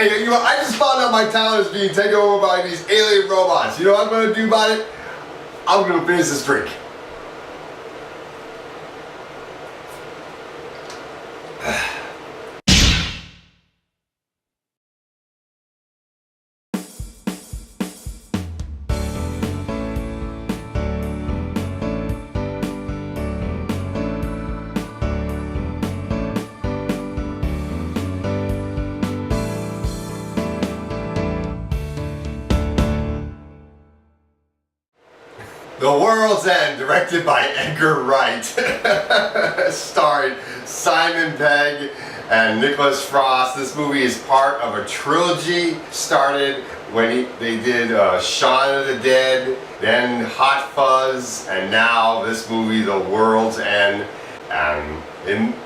Hey, you know, I just found out my town is being taken over by these alien robots. You know what I'm gonna do about it? I'm gonna finish this drink. The World's End, directed by Edgar Wright, starring Simon Pegg and Nicholas Frost. This movie is part of a trilogy. Started when they did Shaun of the Dead, then Hot Fuzz, and now this movie, The World's End. And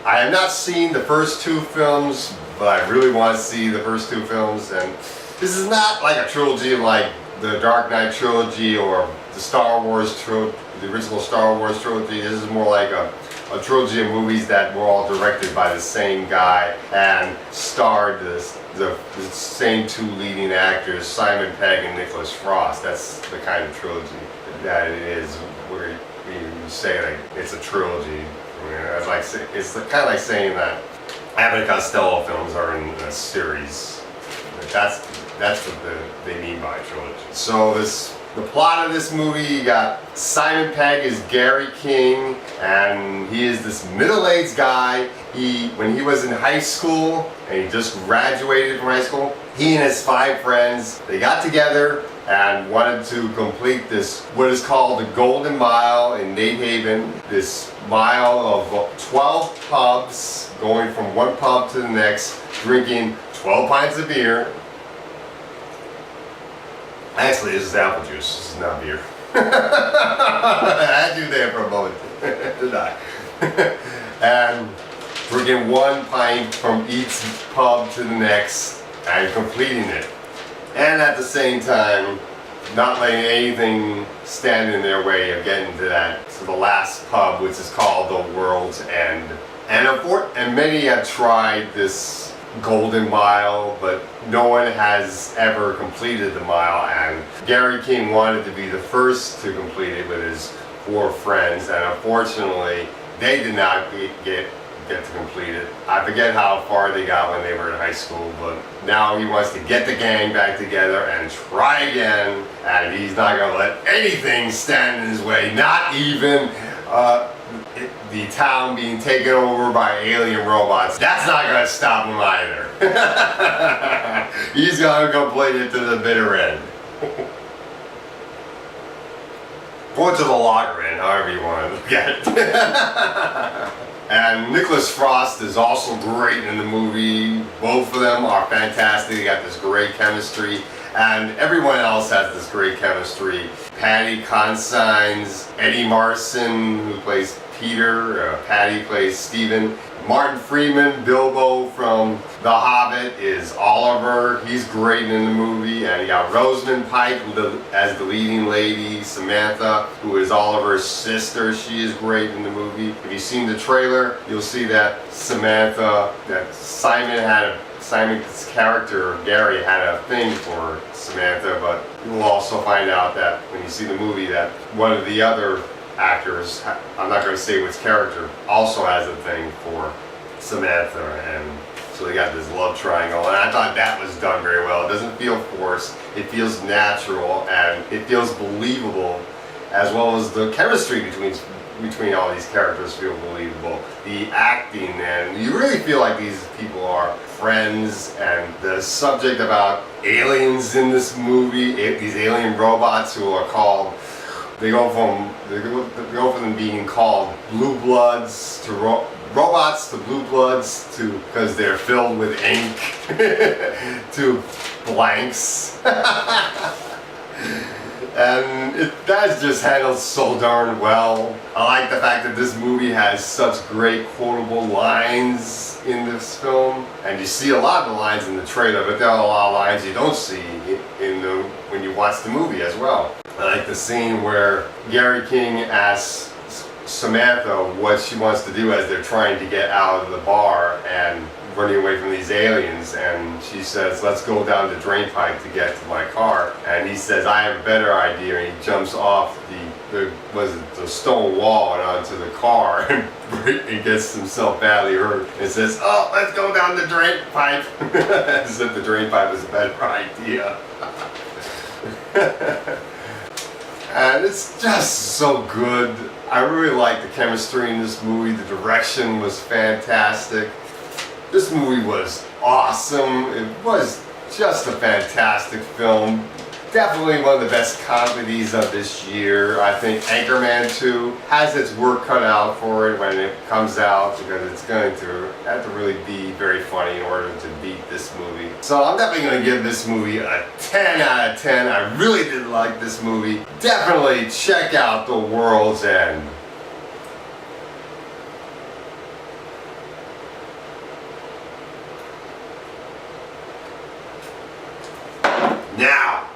I have not seen the first two films, but I really want to see the first two films. And this is not like a trilogy like the Dark Knight trilogy or the Star Wars trilogy, the original Star Wars trilogy. This is more like a trilogy of movies that were all directed by the same guy and starred the same two leading actors, Simon Pegg and Nicholas Frost. That's the kind of trilogy that it is, where you say like it's a trilogy. I mean, it's kind of like saying that Abbott and Costello films are in a series. That's what they mean by trilogy. So the plot of this movie, you got Simon Pegg is Gary King, and he is this middle-aged guy. When he was in high school, and he just graduated from high school, he and his 5 friends, they got together and wanted to complete this, what is called the Golden Mile in Nate Haven. This mile of 12 pubs, going from one pub to the next, drinking 12 pints of beer. Actually, this is apple juice. This is not beer. I had you there for a moment, did I? And drinking 1 pint from each pub to the next and completing it. And at the same time, not letting anything stand in their way of getting to the last pub, which is called The World's End. And many have tried this Golden Mile, but no one has ever completed the mile, and Gary King wanted to be the first to complete it with his 4 friends, and unfortunately they did not get to complete it. I forget how far they got when they were in high school, but now he wants to get the gang back together and try again, and he's not going to let anything stand in his way, not even the town being taken over by alien robots. That's not going to stop him either. He's going to complete it to the bitter end. Or to the lager end, however you want to look at it. And Nicholas Frost is also great in the movie. Both of them are fantastic. They got this great chemistry. And everyone else has this great chemistry. Patty Consigne's Eddie Marson, who plays Peter. Patty plays Stephen. Martin Freeman, Bilbo from The Hobbit, is Oliver. He's great in the movie. And you got Rosamund Pike as the leading lady. Samantha, who is Oliver's sister. She is great in the movie. If you've seen the trailer, you'll see that Simon's character, Gary, had a thing for Samantha, but you'll also find out that when you see the movie that one of the other actors, I'm not going to say which character, also has a thing for Samantha, and so they got this love triangle, and I thought that was done very well. It doesn't feel forced, it feels natural, and it feels believable, as well as the chemistry between all these characters feel believable. The acting, and you really feel like these people are friends, and the subject about aliens in this movie, these alien robots who are called, they go from them being called blue bloods to robots to blue bloods to, because they're filled with ink, to blanks. And that's just handled so darn well. I like the fact that this movie has such great quotable lines in this film, and you see a lot of the lines in the trailer, but there are a lot of lines you don't see when you watch the movie as well. I like the scene where Gary King asks Samantha what she wants to do as they're trying to get out of the bar, and running away from these aliens, and she says, let's go down the drain pipe to get to my car. And he says, I have a better idea, and he jumps off the stone wall and onto the car and gets himself badly hurt and says, oh, let's go down the drain pipe. As if the drain pipe was a better idea. And it's just so good. I really like the chemistry in this movie. The direction was fantastic. This movie was awesome. It was just a fantastic film. Definitely one of the best comedies of this year. I think Anchorman 2 has its work cut out for it when it comes out, because it's going to have to really be very funny in order to beat this movie. So I'm definitely going to give this movie a 10 out of 10. I really did like this movie. Definitely check out The World's End. Now,